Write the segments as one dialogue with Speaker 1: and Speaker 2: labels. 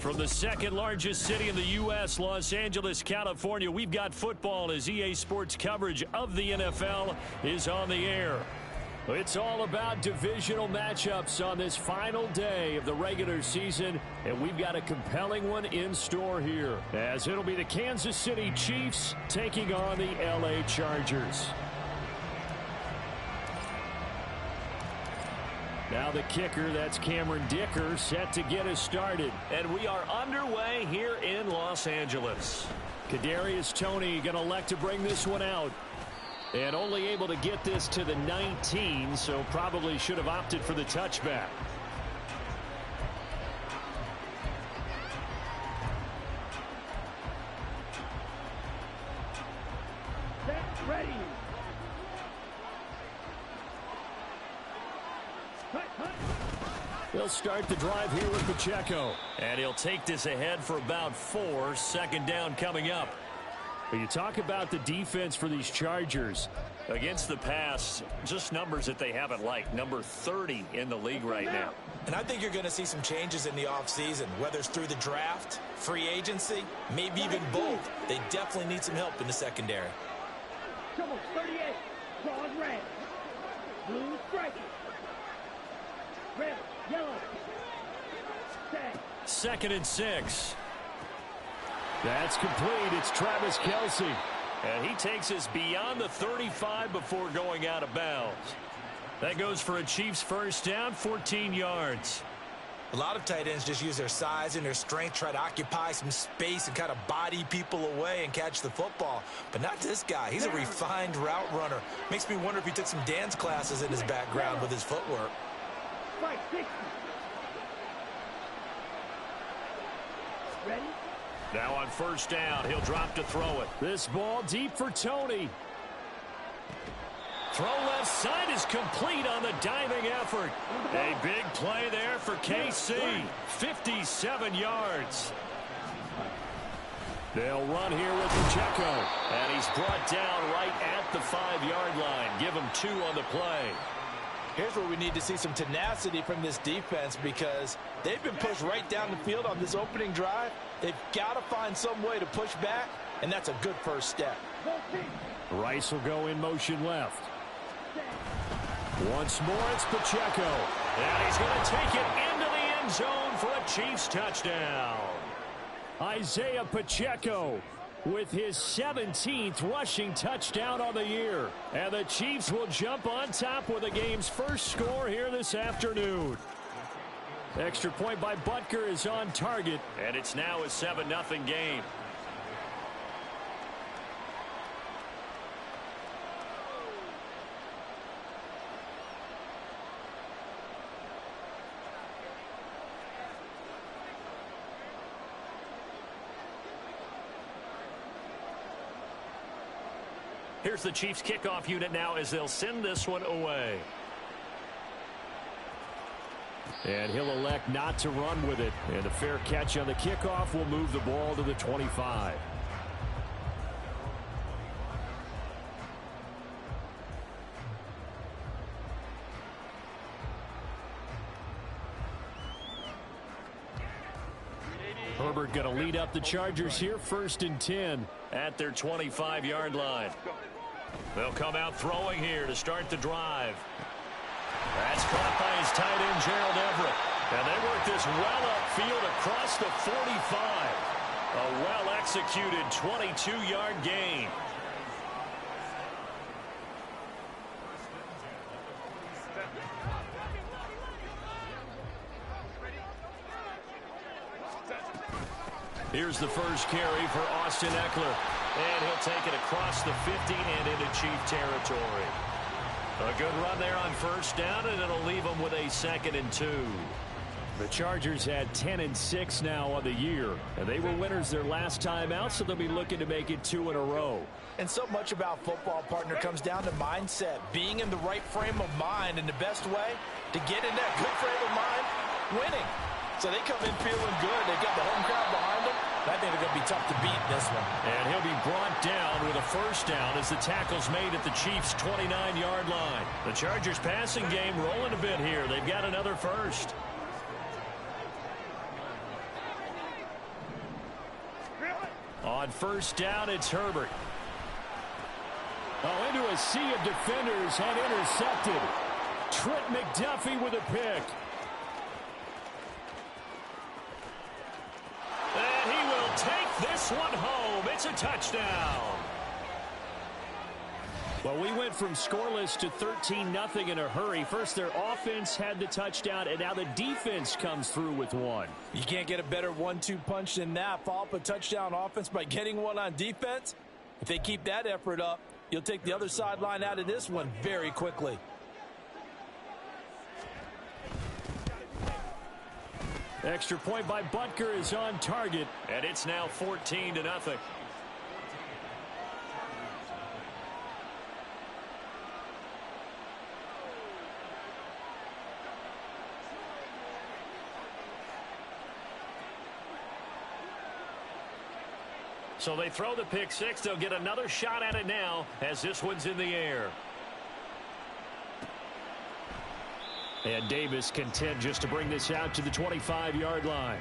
Speaker 1: From the second largest city in the U.S., Los Angeles, California, we've got football as EA Sports coverage of the NFL is on the air. It's all about divisional matchups on this final day of the regular season, and we've got a compelling one in store here, as it'll be the Kansas City Chiefs taking on the L.A. Chargers. Now the kicker, that's Cameron Dicker, set to get us started. And we are underway here in Los Angeles. Kadarius Toney going to elect to bring this one out. And only able to get this to the 19, so probably should have opted for the touchback.
Speaker 2: Set, ready.
Speaker 1: They'll start the drive here with Pacheco. And he'll take this ahead for about 4. Second down coming up. But you talk about the defense for these Chargers. Against the pass, just numbers that they haven't liked. Number 30 in the league right now.
Speaker 3: And I think you're going to see some changes in the offseason, whether it's through the draft, free agency, maybe even both. They definitely need some help in the secondary.
Speaker 2: Trouble 38. Claws red. Blue striking. Red, yellow. Set.
Speaker 1: 2nd and 6. That's complete. It's Travis Kelce. And he takes us beyond the 35 before going out of bounds. That goes for a Chiefs first down, 14 yards.
Speaker 3: A lot of tight ends just use their size and their strength, try to occupy some space and kind of body people away and catch the football. But not this guy. He's a refined route runner. Makes me wonder if he took some dance classes in his background with his footwork.
Speaker 2: Strike 60. Ready?
Speaker 1: Now on first down, he'll drop to throw it. This ball deep for Toney. Throw left side is complete on the diving effort. A big play there for KC. 57 yards. They'll run here with Pacheco. And he's brought down right at the 5-yard line. Give him 2 on the play.
Speaker 3: Here's where we need to see some tenacity from this defense because they've been pushed right down the field on this opening drive. They've got to find some way to push back, and that's a good first step.
Speaker 1: Rice will go in motion left. Once more, it's Pacheco. And he's going to take it into the end zone for a Chiefs touchdown. Isaiah Pacheco with his 17th rushing touchdown on the year. And the Chiefs will jump on top with the game's first score here this afternoon. Extra point by Butker is on target, and it's now a 7-0 game. Here's the Chiefs kickoff unit now as they'll send this one away. And he'll elect not to run with it. And a fair catch on the kickoff will move the ball to the 25. Herbert going to lead up the Chargers here, 1st and 10 at their 25-yard line. They'll come out throwing here to start the drive. That's caught by his tight end, Gerald Everett. And they work this well upfield across the 45. A well-executed 22-yard gain. Here's the first carry for Austin Eckler. And he'll take it across the 50 and into Chief territory. A good run there on first down, and it'll leave them with a 2nd and 2. The Chargers had 10-6 now on the year, and they were winners their last time out, so they'll be looking to make it 2 in a row.
Speaker 3: And so much about football, partner, comes down to mindset, being in the right frame of mind, and the best way to get in that good frame of mind, winning. So they come in feeling good. They got the home crowd behind them. I think they're going to be tough to beat in this one.
Speaker 1: And he'll be brought down with a first down as the tackle's made at the Chiefs' 29-yard line. The Chargers passing game rolling a bit here. They've got another first. On first down, it's Herbert. Oh, into a sea of defenders and intercepted. Trent McDuffie with a pick. And he will take this one home. It's a touchdown. Well, we went from scoreless to 13-0 in a hurry. First, their offense had the touchdown, and now the defense comes through with one.
Speaker 3: You can't get a better 1-2 punch than that. Follow up a touchdown offense by getting one on defense. If they keep that effort up, you'll take the other sideline out of this one very quickly.
Speaker 1: Extra point by Butker is on target, and it's now 14-0. So they throw the pick six. They'll get another shot at it now as this one's in the air. And Davis content just to bring this out to the 25-yard line.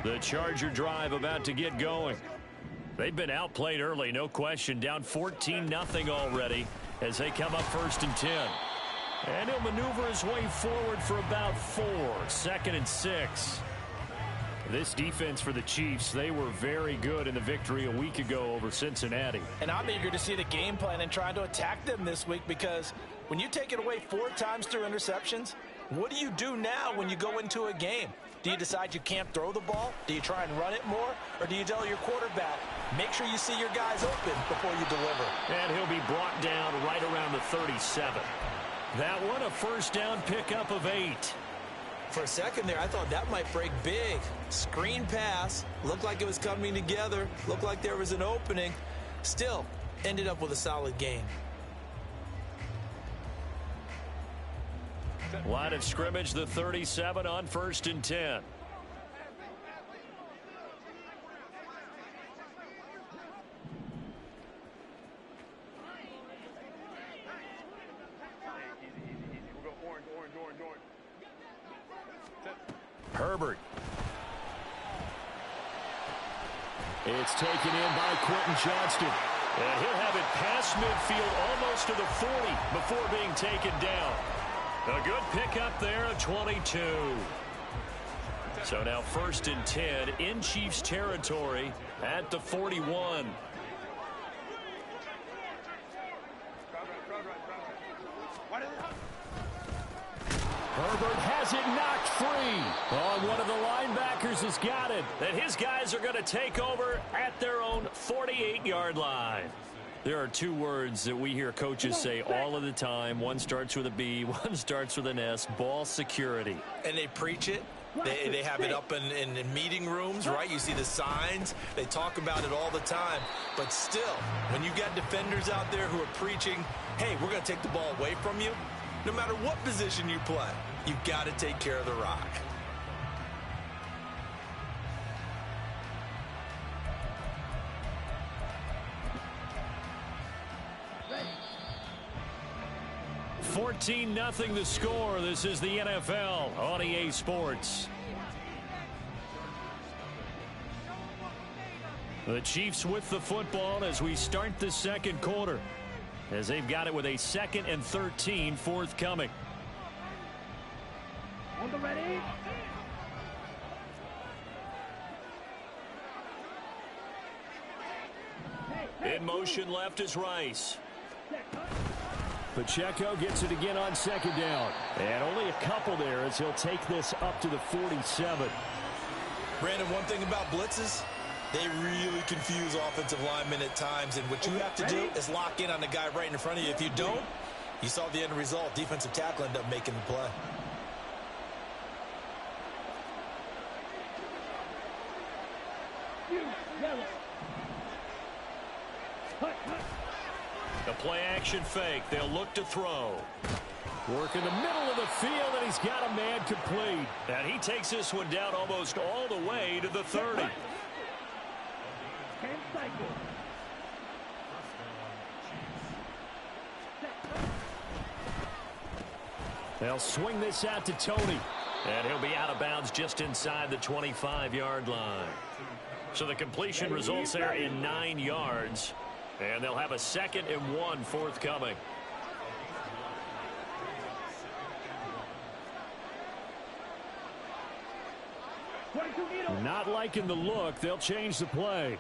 Speaker 1: The Charger drive about to get going. They've been outplayed early, no question. Down 14-0 already as they come up 1st and 10. And he'll maneuver his way forward for about 4. 2nd and 6. This defense for the Chiefs, they were very good in the victory a week ago over Cincinnati.
Speaker 3: And I'm eager to see the game plan and trying to attack them this week, because when you take it away 4 times through interceptions, what do you do now when you go into a game? Do you decide you can't throw the ball? Do you try and run it more? Or do you tell your quarterback, make sure you see your guys open before you deliver?
Speaker 1: And he'll be brought down right around the 37. That one a first down pickup of 8.
Speaker 4: For a second there, I thought that might break big. Screen pass. Looked like it was coming together. Looked like there was an opening. Still, ended up with a solid gain.
Speaker 1: Line of scrimmage, the 37 on 1st and 10. Herbert. It's taken in by Quentin Johnston. And he'll have it past midfield almost to the 40 before being taken down. A good pickup there at 22. So now 1st and 10 in Chiefs territory at the 41. Herbert has it knocked free. Oh, one of the linebackers has got it. And his guys are going to take over at their own 48-yard line. There are 2 words that we hear coaches say all of the time. One starts with a B, one starts with an S, ball security.
Speaker 4: And they preach it. They have it up in meeting rooms, right? You see the signs. They talk about it all the time. But still, when you got defenders out there who are preaching, hey, we're going to take the ball away from you, no matter what position you play, you've got to take care of the rock.
Speaker 2: Ready.
Speaker 1: 14-0 the score. This is the NFL on EA Sports. The Chiefs with the football as we start the 2nd quarter, as they've got it with a 2nd and 13 forthcoming.
Speaker 2: On the ready.
Speaker 1: In motion left is Rice. Pacheco gets it again on 2nd down. And only a couple there as he'll take this up to the 47.
Speaker 4: Brandon, one thing about blitzes, they really confuse offensive linemen at times. And what you have to do is lock in on the guy right in front of you. If you don't, you saw the end result. Defensive tackle ended up making the play.
Speaker 2: Yellow.
Speaker 1: The play action fake. They'll look to throw. Work in the middle of the field, and he's got a man complete. And he takes this one down almost all the way to the 30.
Speaker 2: 10 cycles.
Speaker 1: They'll swing this out to Tony. And he'll be out of bounds just inside the 25-yard line. So the completion results there in 9 yards. And they'll have a 2nd and 1 forthcoming. Not liking the look. They'll change the play.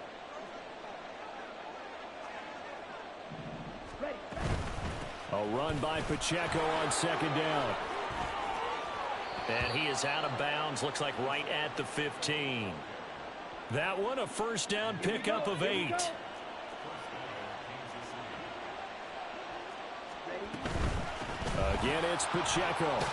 Speaker 1: A run by Pacheco on 2nd down. And he is out of bounds. Looks like right at the 15. That one a 1st down pickup of 8. Again, it's Pacheco.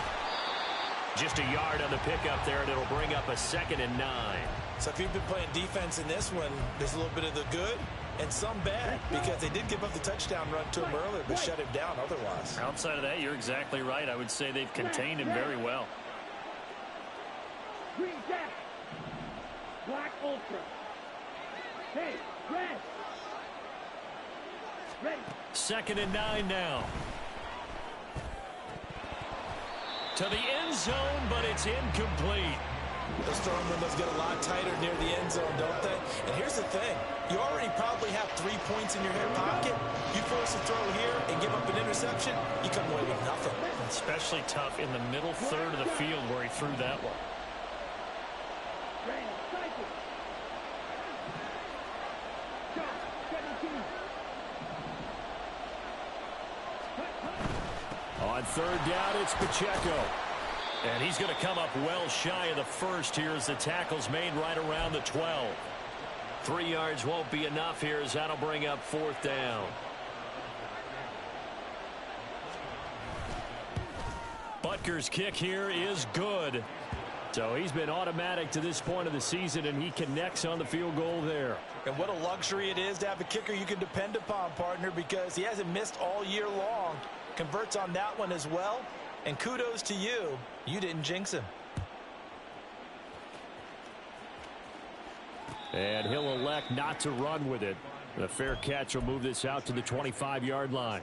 Speaker 1: Just a yard on the pickup there, and it'll bring up a 2nd and 9.
Speaker 4: So if you've been playing defense in this one, there's a little bit of the good and some bad, because they did give up the touchdown run to him earlier, but shut him down otherwise.
Speaker 1: Outside of that, you're exactly right. I would say they've contained him very well.
Speaker 2: Green Jack. Black Ultra. Hey, red. Ready.
Speaker 1: 2nd and 9 now. To the end zone, but it's incomplete.
Speaker 4: Those throwing windows get a lot tighter near the end zone, don't they? And here's the thing. You already probably have 3 points in your hip pocket. You force a throw here and give up an interception, you come away with nothing.
Speaker 1: Especially tough in the middle third of the field where he threw that one. On 3rd down, it's Pacheco. And he's going to come up well shy of the 1st here as the tackle's made right around the 12. 3 yards won't be enough here as that'll bring up 4th down. Butker's kick here is good. So he's been automatic to this point of the season, and he connects on the field goal there.
Speaker 3: And what a luxury it is to have a kicker you can depend upon, partner, because he hasn't missed all year long. Converts on that one as well. And kudos to you. You didn't jinx him.
Speaker 1: And he'll elect not to run with it. The fair catch will move this out to the 25-yard line.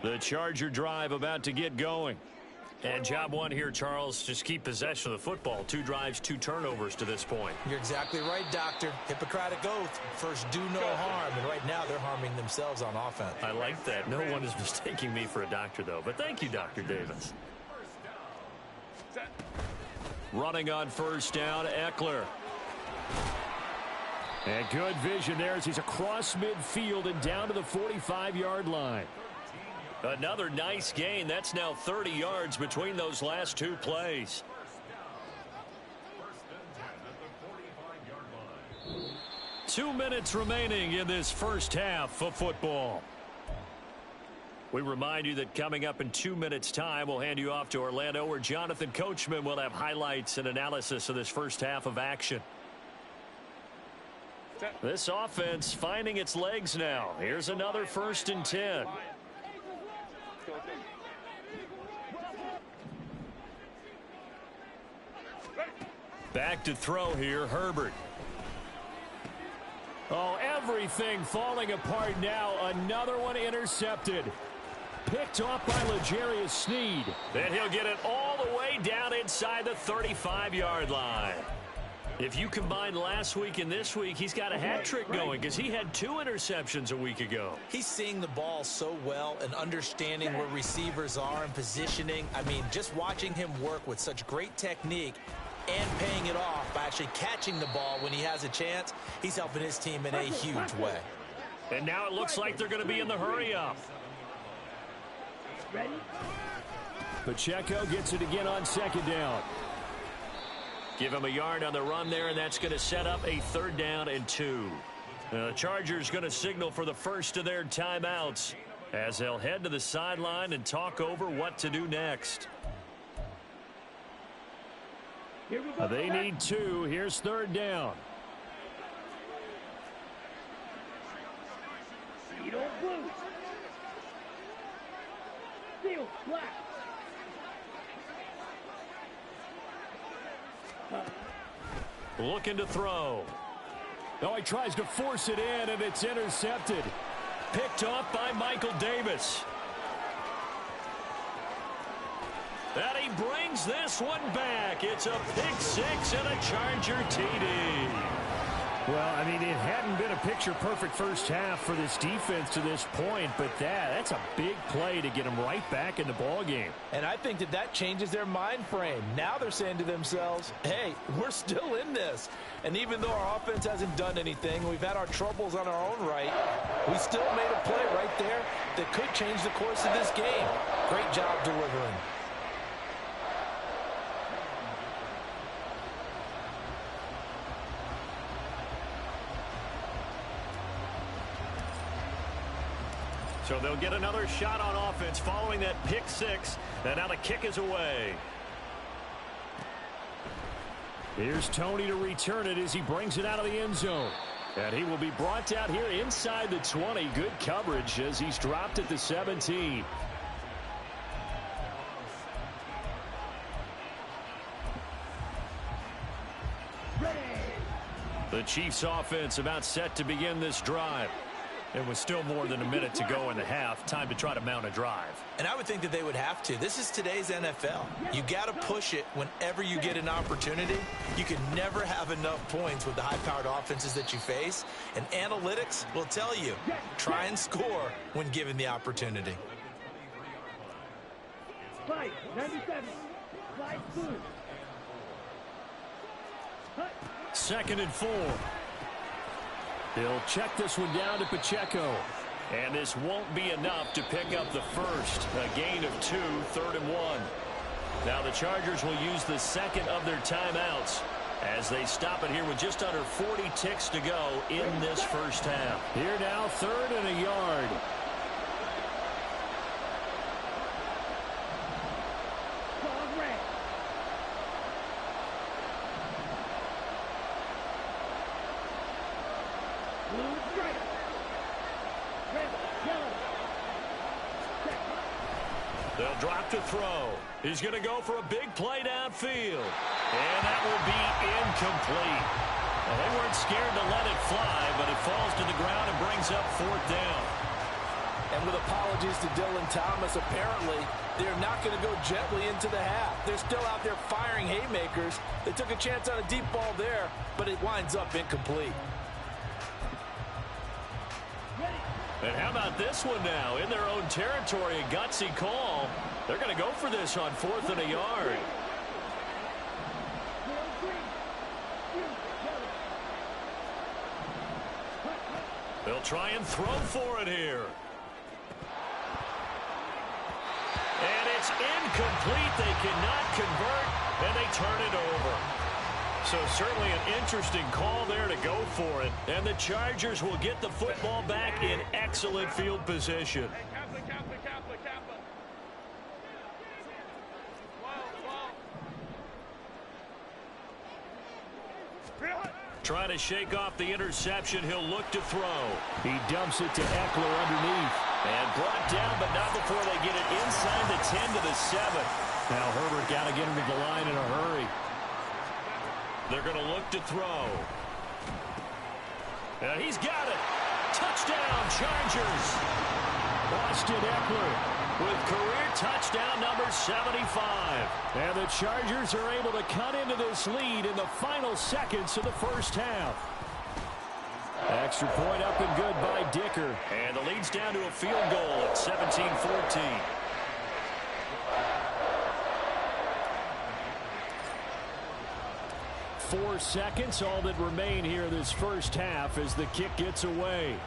Speaker 1: The Charger drive about to get going. And job one here, Charles, just keep possession of the football. 2 drives, 2 turnovers to this point.
Speaker 3: You're exactly right, Doctor. Hippocratic oath. First, do no harm. And right now, they're harming themselves on offense.
Speaker 1: I like that. No one is mistaking me for a doctor, though. But thank you, Dr. Davis. Running on 1st down, Eckler. And good vision there as he's across midfield and down to the 45-yard line. Another nice gain. That's now 30 yards between those last 2 plays. Two minutes remaining in this first half of football. We remind you that coming up in 2 minutes' time, we'll hand you off to Orlando, where Jonathan Coachman will have highlights and analysis of this first half of action. This offense finding its legs now. Here's another 1st and 10. Back to throw here, Herbert. Oh, everything falling apart now. Another one intercepted. Picked off by L'Jarius Sneed. Then he'll get it all the way down inside the 35-yard line. If you combine last week and this week, he's got a hat trick going because he had 2 interceptions a week ago.
Speaker 3: He's seeing the ball so well and understanding where receivers are and positioning. I mean, just watching him work with such great technique and paying it off by actually catching the ball when he has a chance, he's helping his team in a huge way.
Speaker 1: And now it looks like they're going to be in the hurry-up.
Speaker 2: Ready?
Speaker 1: Pacheco gets it again on 2nd down. Give him a yard on the run there, and that's going to set up a 3rd down and 2. The Chargers going to signal for the first of their timeouts as they'll head to the sideline and talk over what to do next.
Speaker 2: Here we go.
Speaker 1: They need 2. Here's 3rd down.
Speaker 2: You don't Blue. Steel. Black.
Speaker 1: Looking to throw. Oh, he tries to force it in, and it's intercepted. Picked off by Michael Davis. And he brings this one back. It's a pick six and a Charger TD. Well, I mean, it hadn't been a picture-perfect first half for this defense to this point, but that's a big play to get them right back in the ballgame.
Speaker 3: And I think that changes their mind frame. Now they're saying to themselves, hey, we're still in this. And even though our offense hasn't done anything, we've had our troubles on our own right, we still made a play right there that could change the course of this game. Great job delivering.
Speaker 1: So they'll get another shot on offense following that pick six. And now the kick is away. Here's Tony to return it as he brings it out of the end zone. And he will be brought out here inside the 20. Good coverage as he's dropped at the 17. The Chiefs offense about set to begin this drive. It was still more than a minute to go in the half. Time to try to mount a drive.
Speaker 4: And I would think that they would have to. This is today's NFL. You got to push it whenever you get an opportunity. You can never have enough points with the high-powered offenses that you face. And analytics will tell you, try and score when given the opportunity.
Speaker 2: Fight. 97. Slide through.
Speaker 1: 2nd and 4. He'll check this one down to Pacheco. And this won't be enough to pick up the first. A gain of 2, 3rd and 1. Now the Chargers will use the second of their timeouts as they stop it here with just under 40 ticks to go in this first half. Here now, 3rd and a yard. They'll drop to throw. He's going to go for a big play downfield. And that will be incomplete. Well, they weren't scared to let it fly, but it falls to the ground and brings up 4th down.
Speaker 3: And with apologies to Dylan Thomas, apparently they're not going to go gently into the half. They're still out there firing haymakers. They took a chance on a deep ball there, but it winds up incomplete.
Speaker 1: And how about this one now? In their own territory, a gutsy call. They're going to go for this on 4th and a yard. They'll try and throw for it here. And it's incomplete. They cannot convert, and they turn it over. So certainly an interesting call there to go for it. And the Chargers will get the football back in excellent field position. Trying to shake off the interception. He'll look to throw. He dumps it to Eckler underneath. And brought down, but not before they get it inside the 10 to the 7. Now Herbert got to get him to the line in a hurry. They're going to look to throw. And he's got it. Touchdown, Chargers. Austin Eckler with career touchdown number 75. And the Chargers are able to cut into this lead in the final seconds of the first half. Extra point up and good by Dicker. And the lead's down to a field goal at 17-14. 4 seconds, all that remain here this first half as the kick gets away.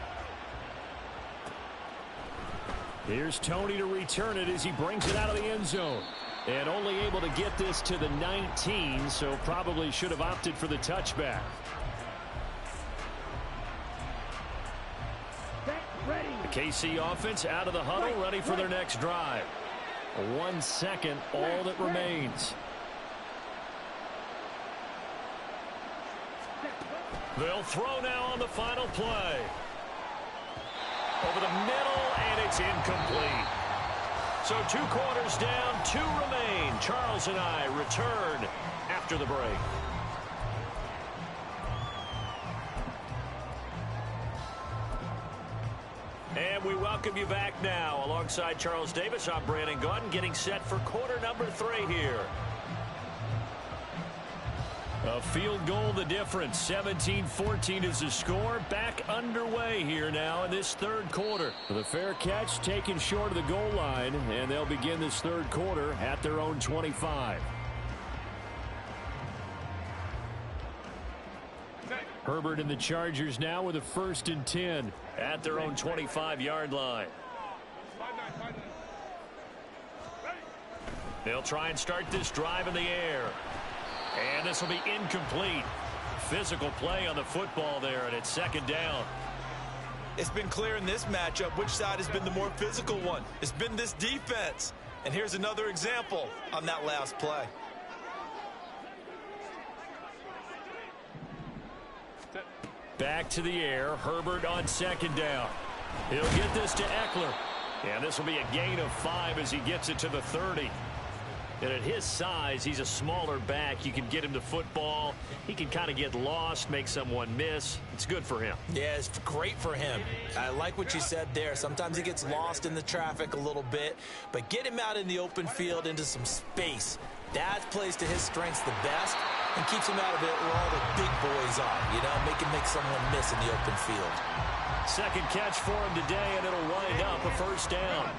Speaker 1: Here's Tony to return it as he brings it out of the end zone. And only able to get this to the 19, so probably should have opted for the touchback. The KC offense out of the huddle, ready for their next drive. 1 second, all that remains. They'll throw now on the final play. over the middle, and it's incomplete. So 2 quarters down, 2 remain. Charles and I return after the break. And we welcome you back now. Alongside Charles Davis, I'm Brandon Gaudin, getting set for quarter number 3 here. A field goal the difference. 17-14 is the score. Back underway here now in this third quarter. The fair catch taken short of the goal line, and they'll begin this third quarter at their own 25. Herbert and the Chargers now with a 1st and 10 at their own 25-yard line. They'll try and start this drive in the air. And this will be incomplete. Physical play on the football there, and it's 2nd down.
Speaker 3: It's been clear in this matchup which side has been the more physical one. It's been this defense. And here's another example on that last play.
Speaker 1: Back to the air. Herbert on 2nd down. He'll get this to Eckler. And this will be a gain of 5 as he gets it to the 30. And at his size, he's a smaller back. You can get him to football. He can kind of get lost, make someone miss. It's good for him.
Speaker 3: Yeah, it's great for him. I like what you said there. Sometimes he gets lost in the traffic a little bit, but get him out in the open field into some space. That plays to his strengths the best and keeps him out of it where all the big boys are. You know, make someone miss in the open field.
Speaker 1: 2nd catch for him today, and it'll wind up a 1st down.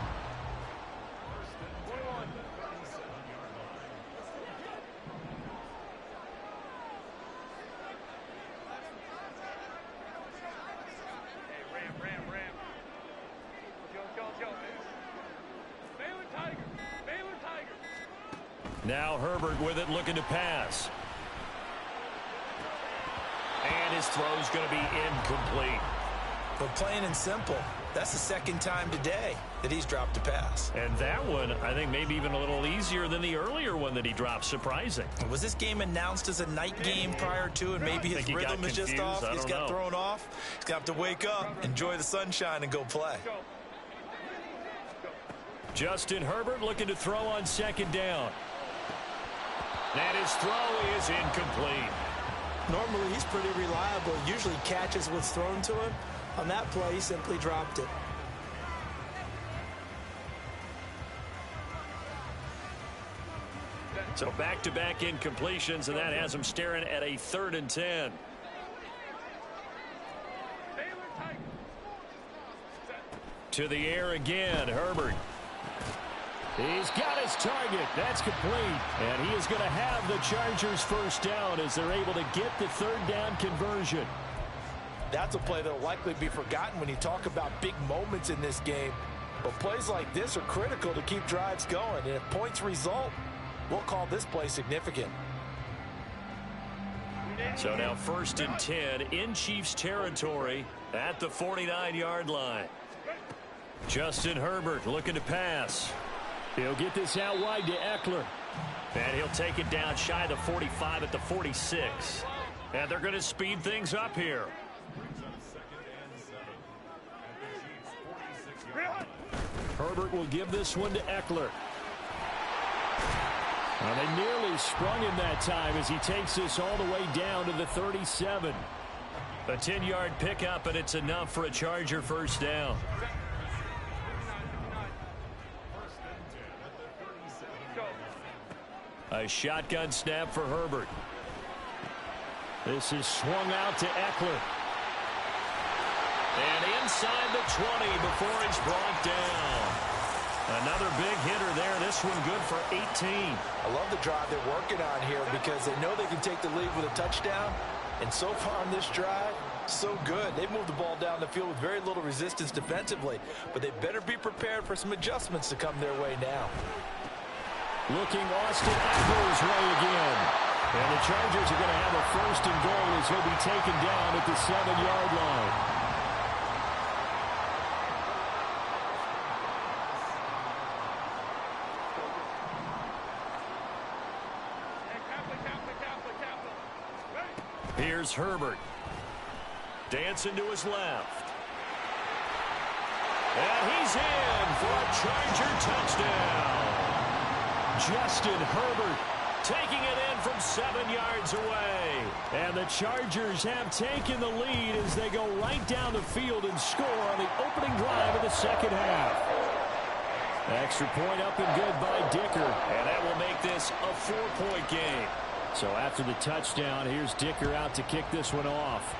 Speaker 1: Now Herbert with it, looking to pass. And his throw's going to be incomplete.
Speaker 3: But plain and simple, that's the 2nd time today that he's dropped a pass.
Speaker 1: And that one, I think, maybe even a little easier than the earlier one that he dropped. Surprising.
Speaker 3: Was this game announced as a night game prior to, and maybe his rhythm is just off? He's got thrown off. He's going to have to wake up, enjoy the sunshine, and go play.
Speaker 1: Justin Herbert looking to throw on 2nd down. And his throw is incomplete.
Speaker 3: Normally, he's pretty reliable. Usually catches what's thrown to him. On that play, he simply dropped it.
Speaker 1: So back-to-back incompletions, and that has him staring at a 3rd and 10. To the air again, Herbert. He's got his target. That's complete. And he is going to have the Chargers 1st down as they're able to get the 3rd down conversion.
Speaker 3: That's a play that will likely be forgotten when you talk about big moments in this game. But plays like this are critical to keep drives going. And if points result, we'll call this play significant.
Speaker 1: So now 1st and 10 in Chiefs territory at the 49-yard line. Justin Herbert looking to pass. He'll get this out wide to Eckler. And he'll take it down shy of the 45 at the 46. And they're going to speed things up here. Herbert will give this one to Eckler. Well, they nearly sprung him that time as he takes this all the way down to the 37. A 10-yard pickup, and it's enough for a Charger 1st down. A shotgun snap for Herbert. This is swung out to Eckler. And inside the 20 before it's brought down. Another big hitter there. This one good for 18.
Speaker 3: I love the drive they're working on here because they know they can take the lead with a touchdown. And so far on this drive, so good. They've moved the ball down the field with very little resistance defensively. But they better be prepared for some adjustments to come their way now.
Speaker 1: Looking Austin Eckler's way again. And the Chargers are going to have a 1st and goal as he'll be taken down at the 7-yard line. Here's Herbert. Dancing to his left. And he's in for a Charger touchdown. Justin Herbert taking it in from 7 yards away. And the Chargers have taken the lead as they go right down the field and score on the opening drive of the second half. Extra point up and good by Dicker. And that will make this a 4-point game. So after the touchdown, here's Dicker out to kick this one off.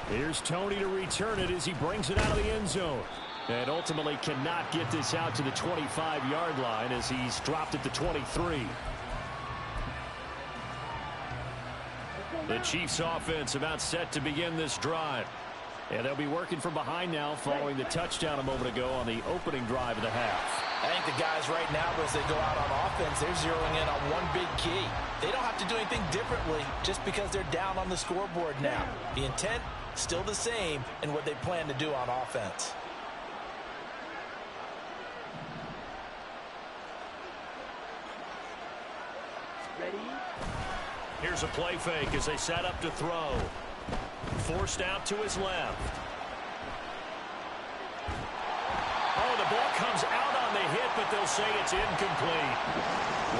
Speaker 1: Here's Tony to return it as he brings it out of the end zone. And ultimately cannot get this out to the 25-yard line as he's dropped at the 23. The Chiefs offense about set to begin this drive. And they'll be working from behind now following the touchdown a moment ago on the opening drive of the half.
Speaker 3: I think the guys right now, as they go out on offense, they're zeroing in on one big key. They don't have to do anything differently just because they're down on the scoreboard now. The intent, still the same in what they plan to do on offense.
Speaker 2: Ready?
Speaker 1: Here's a play fake as they set up to throw. Forced out to his left. Oh, the ball comes out on the hit, but they'll say it's incomplete.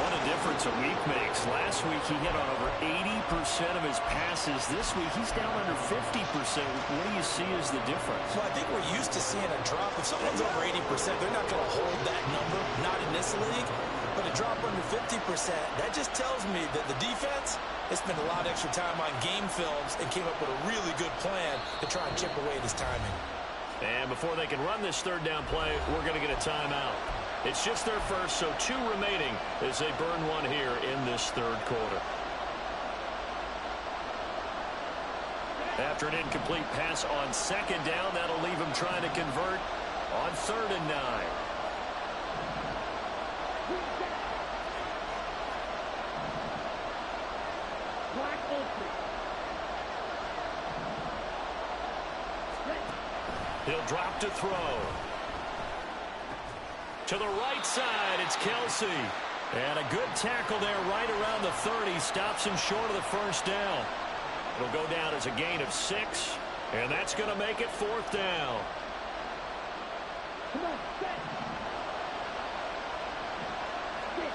Speaker 1: What a difference a week makes. Last week he hit on over 80% of his passes. This week he's down under 50%. What do you see as the difference?
Speaker 3: Well, I think we're used to seeing a drop. If someone's over 80%, they're not going to hold that number, not in this league. But a drop under 50%, that just tells me that the defense has spent a lot of extra time on game films and came up with a really good plan to try and chip away at his timing.
Speaker 1: And before they can run this third down play, we're going to get a timeout. It's just their first, so 2 remaining as they burn one here in this third quarter. After an incomplete pass on second down, that'll leave them trying to convert on 3rd and 9. He'll drop to throw. To the right side, it's Kelsey. And a good tackle there right around the 30. Stops him short of the first down. It'll go down as a gain of 6. And that's going to make it 4th down.
Speaker 2: Come on, set. 6,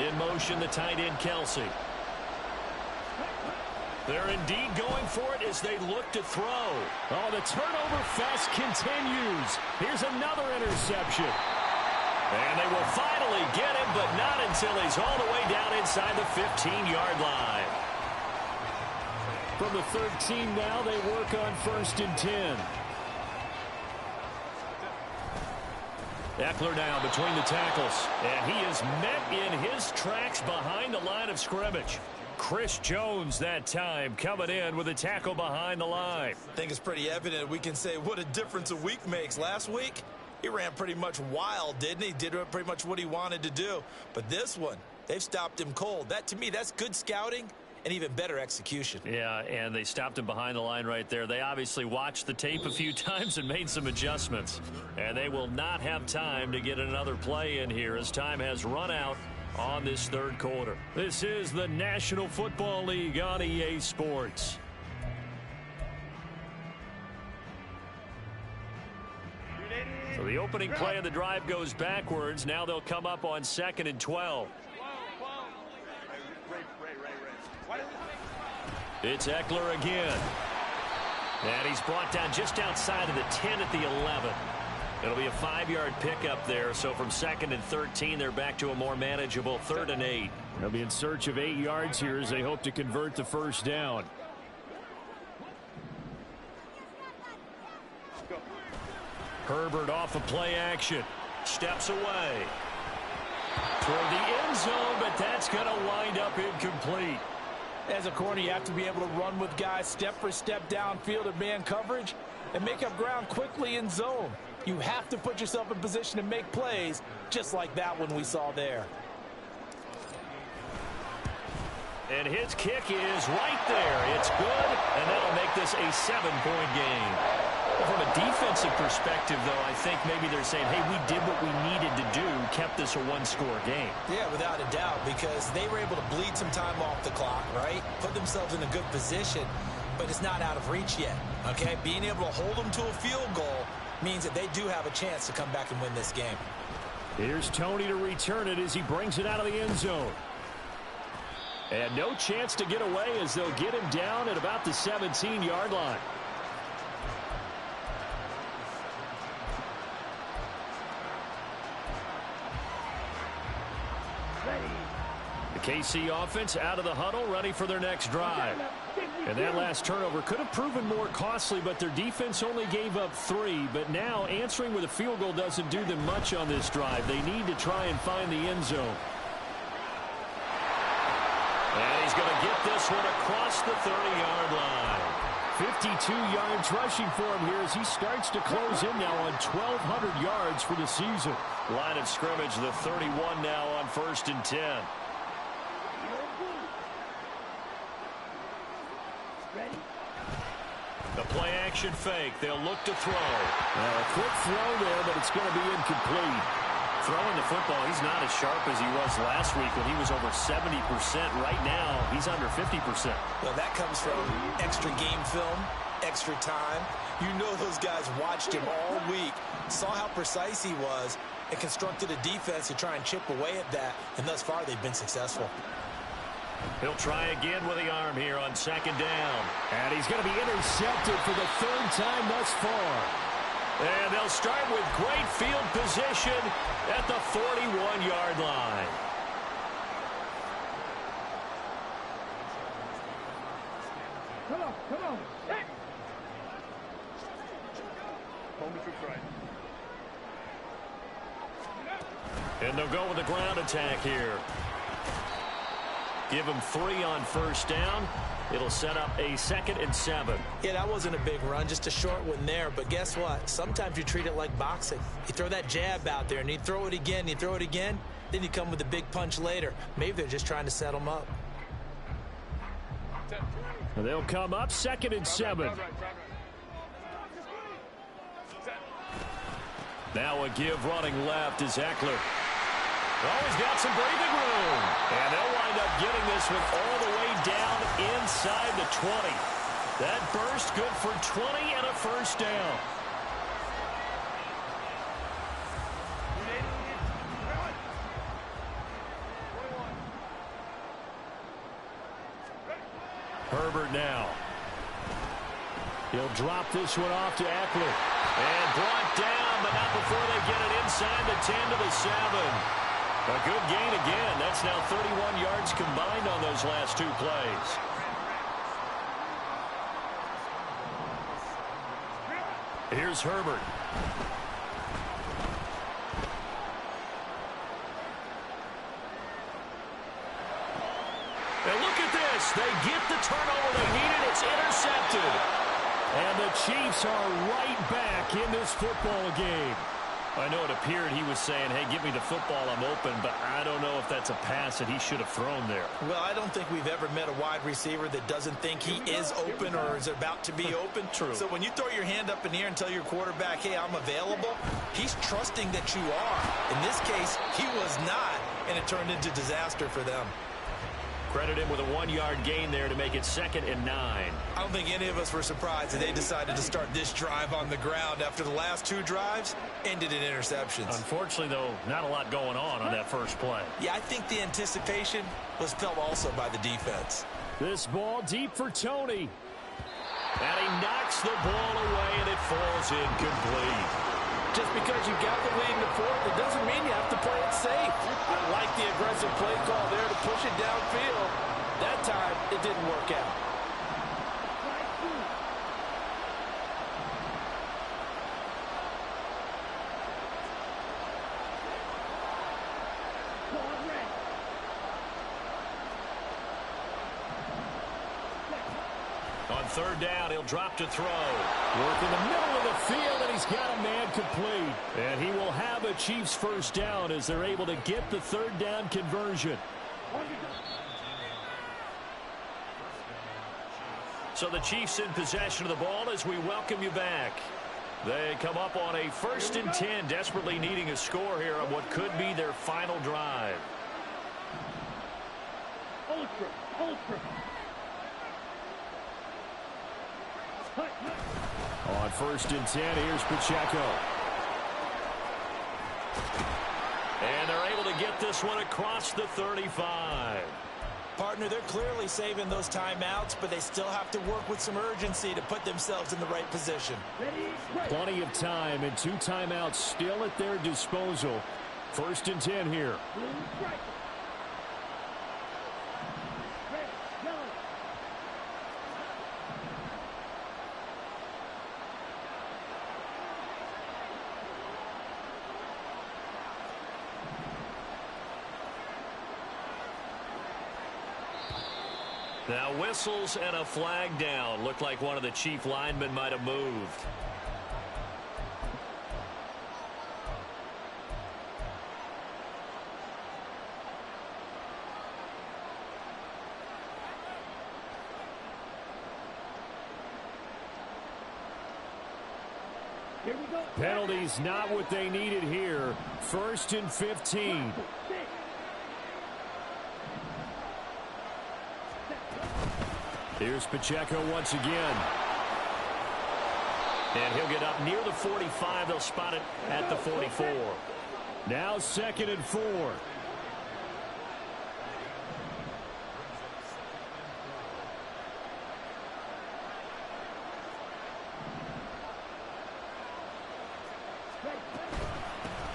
Speaker 2: 7.
Speaker 1: In motion, the tight end, Kelsey. They're indeed going for it as they look to throw. Oh, the turnover fest continues. Here's another interception. And they will finally get him, but not until he's all the way down inside the 15-yard line. From the 13 now, they work on 1st and 10. Eckler now between the tackles, and he is met in his tracks behind the line of scrimmage. Chris Jones that time coming in with a tackle behind the line.
Speaker 3: I think it's pretty evident we can say what a difference a week makes. Last week, he ran pretty much wild, didn't he? Did pretty much what he wanted to do. But this one, they've stopped him cold. That, to me, that's good scouting and even better execution.
Speaker 1: Yeah, and they stopped him behind the line right there. They obviously watched the tape a few times and made some adjustments. And they will not have time to get another play in here as time has run out on this third quarter. This is the National Football League on EA Sports. So the opening play of the drive goes backwards. Now they'll come up on 2nd and 12. It's Eckler again. And he's brought down just outside of the 10 at the 11. It'll be a 5-yard pickup there. So from 2nd and 13, they're back to a more manageable 3rd and 8. They'll be in search of 8 yards here as they hope to convert the first down. Herbert off of play action. Steps away. Toward the end zone, but that's going to wind up incomplete.
Speaker 3: As a corner, you have to be able to run with guys step for step downfield in man coverage and make up ground quickly in zone. You have to put yourself in position to make plays, just like that one we saw there.
Speaker 1: And his kick is right there. It's good, and that'll make this a 7-point game. from a defensive perspective, though, I think maybe they're saying, hey, we did what we needed to do, kept this a one-score game.
Speaker 4: Yeah, without a doubt, because they were able to bleed some time off the clock, right? Put themselves in a good position, but it's not out of reach yet, okay? Being able to hold them to a field goal means that they do have a chance to come back and win this game.
Speaker 1: Here's Tony to return it as he brings it out of the end zone. And no chance to get away as they'll get him down at about the 17-yard line. The KC offense out of the huddle, ready for their next drive. And that last turnover could have proven more costly, but their defense only gave up 3. But now answering with a field goal doesn't do them much on this drive. They need to try and find the end zone. And he's going to get this one across the 30-yard line. 52 yards rushing for him here as he starts to close in now on 1,200 yards for the season. Line of scrimmage, the 31 now on 1st and 10. The play-action fake. They'll look to throw. Well, a quick throw there, but it's going to be incomplete. Throwing the football, he's not as sharp as he was last week when he was over 70%. Right now, he's under 50%.
Speaker 4: Well, that comes from extra game film, extra time. You know those guys watched him all week, saw how precise he was, and constructed a defense to try and chip away at that, and thus far they've been successful.
Speaker 1: He'll try again with the arm here on 2nd down. And he's going to be intercepted for the 3rd time thus far. And they'll start with great field position at the 41-yard line.
Speaker 2: Come on, come on. Hey. Hold me through right.
Speaker 1: And they'll go with the ground attack here. Give him 3 on 1st down. It'll set up a 2nd and 7.
Speaker 4: Yeah, that wasn't a big run, just a short one there. But guess what? Sometimes you treat it like boxing. You throw that jab out there, and you throw it again, you throw it again. Then you come with a big punch later. Maybe they're just trying to set them up.
Speaker 1: And they'll come up 2nd and 7. Now a give running left is Eckler. Oh, he's got some breathing room. And they'll wind up getting this one all the way down inside the 20. That burst good for 20 and a 1st down. Herbert now. He'll drop this one off to Eckler. And brought down, but not before they get it inside the 10 to the 7. A good gain again. That's now 31 yards combined on those last 2 plays. Here's Herbert. And look at this. They get the turnover they needed. It's intercepted. And the Chiefs are right back in this football game. I know it appeared he was saying, hey, give me the football, I'm open, but I don't know if that's a pass that he should have thrown there.
Speaker 4: Well, I don't think we've ever met a wide receiver that doesn't think he is open or is about to be open.
Speaker 1: True.
Speaker 4: So when you throw your hand up in the air and tell your quarterback, hey, I'm available, he's trusting that you are. In this case, he was not, and it turned into disaster for them.
Speaker 1: Credit him with a 1-yard gain there to make it 2nd and 9.
Speaker 4: I don't think any of us were surprised that they decided to start this drive on the ground after the last 2 drives ended in interceptions.
Speaker 1: Unfortunately, though, not a lot going on that first play.
Speaker 4: Yeah, I think the anticipation was felt also by the defense.
Speaker 1: This ball deep for Tony. And he knocks the ball away, and it falls incomplete.
Speaker 5: Just because you got the lead in the 4th, it doesn't mean you have to play it safe. I like the aggressive play call there to push it downfield. That time, it didn't work out.
Speaker 1: On 3rd down, he'll drop to throw. Work in the middle of the field, and he's got a man complete. And he will have a Chiefs 1st down as they're able to get the 3rd down conversion. So the Chiefs in possession of the ball as we welcome you back. They come up on a 1st and 10, desperately needing a score here on what could be their final drive.
Speaker 2: Ultra.
Speaker 1: On 1st and 10, here's Pacheco. And they're able to get this one across the 35.
Speaker 3: Partner, they're clearly saving those timeouts, but they still have to work with some urgency to put themselves in the right position.
Speaker 1: Plenty of time and 2 timeouts still at their disposal. 1st and 10 here. Now whistles and a flag down. Looked like one of the chief linemen might have moved.
Speaker 2: Here we go.
Speaker 1: Penalties not what they needed here. 1st and 15. Here's Pacheco once again. And he'll get up near the 45. They'll spot it at the 44. Now 2nd and 4.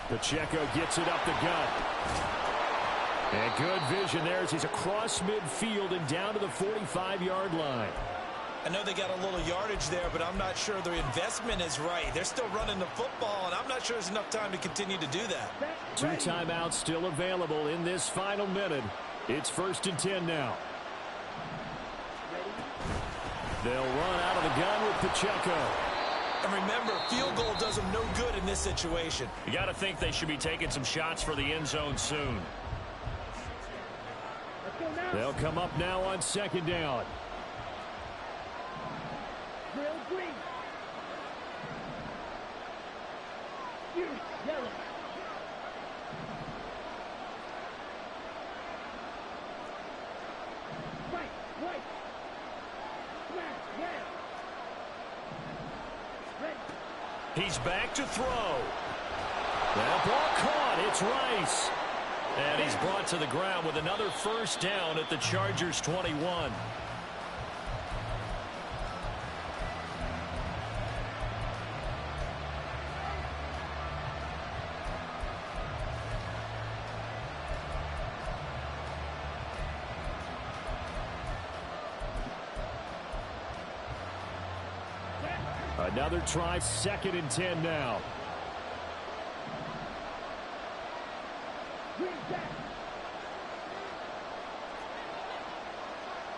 Speaker 1: Pacheco gets it up the gut. And good vision there as he's across midfield and down to the 45-yard line.
Speaker 3: I know they got a little yardage there, but I'm not sure their investment is right. They're still running the football, and I'm not sure there's enough time to continue to do that.
Speaker 1: 2 timeouts still available in this final minute. It's 1st and 10 now. They'll run out of the gun with Pacheco.
Speaker 3: And remember, field goal does them no good in this situation.
Speaker 1: You got to think they should be taking some shots for the end zone soon. They'll come up now on 2nd down.
Speaker 2: Drill green. Use yellow. Right. Red.
Speaker 1: He's back to throw. That ball caught. It's Rice. And he's brought to the ground with another 1st down at the Chargers' 21. Another try, 2nd and 10 now.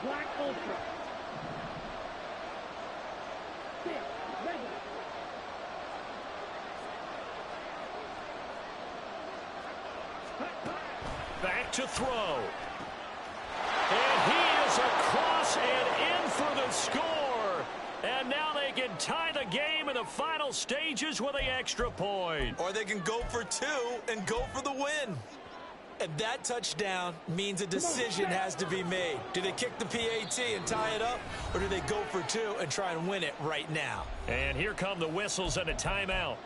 Speaker 2: Black Ultra.
Speaker 1: Back to throw. And he is across and in for the score. And now they can tie the game in the final stages with an extra point.
Speaker 3: Or they can go for 2 and go for the win. And that touchdown means a decision has to be made. Do they kick the PAT and tie it up, or do they go for 2 and try and win it right now?
Speaker 1: And here come the whistles and a timeout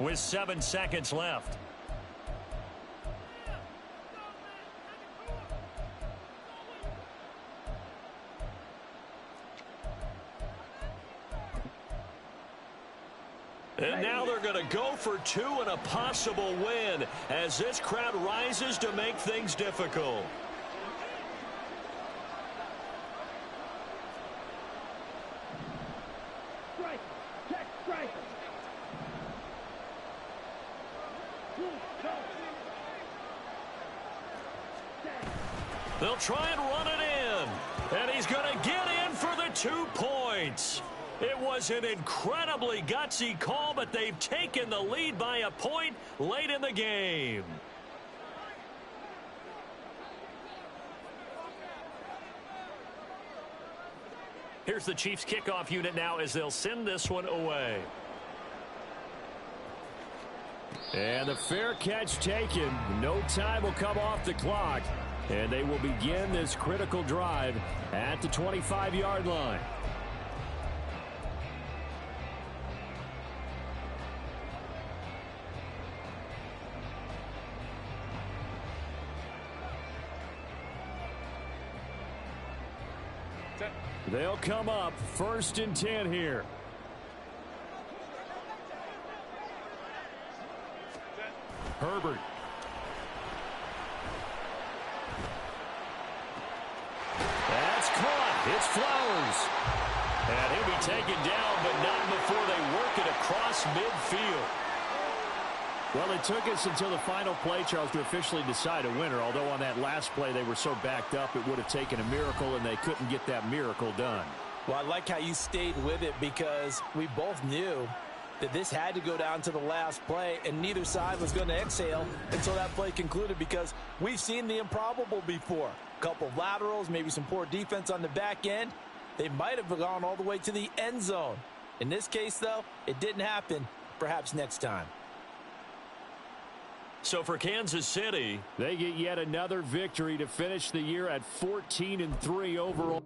Speaker 1: with 7 seconds left. And now they're going to go for 2 and a possible win as this crowd rises to make things difficult.
Speaker 2: Strike. Check strike.
Speaker 1: They'll try and run it in. And he's going to get in for the 2 points. It was an incredibly gutsy call, but they've taken the lead by a point late in the game. Here's the Chiefs kickoff unit now as they'll send this one away. And the fair catch taken. No time will come off the clock. And they will begin this critical drive at the 25-yard line. They'll come up 1st and 10 here. Herbert. That's caught. It's Flowers. And he'll be taken down, but not before they work it across midfield. Well, it took us until the final play, Charles, to officially decide a winner. Although on that last play they were so backed up, it would have taken a miracle, and they couldn't get that miracle done.
Speaker 5: Well, I like how you stayed with it because we both knew that this had to go down to the last play, and neither side was going to exhale until that play concluded because we've seen the improbable before. A couple of laterals, maybe some poor defense on the back end. They might have gone all the way to the end zone. In this case, though, it didn't happen. Perhaps next time.
Speaker 1: So for Kansas City, they get yet another victory to finish the year at 14-3 overall.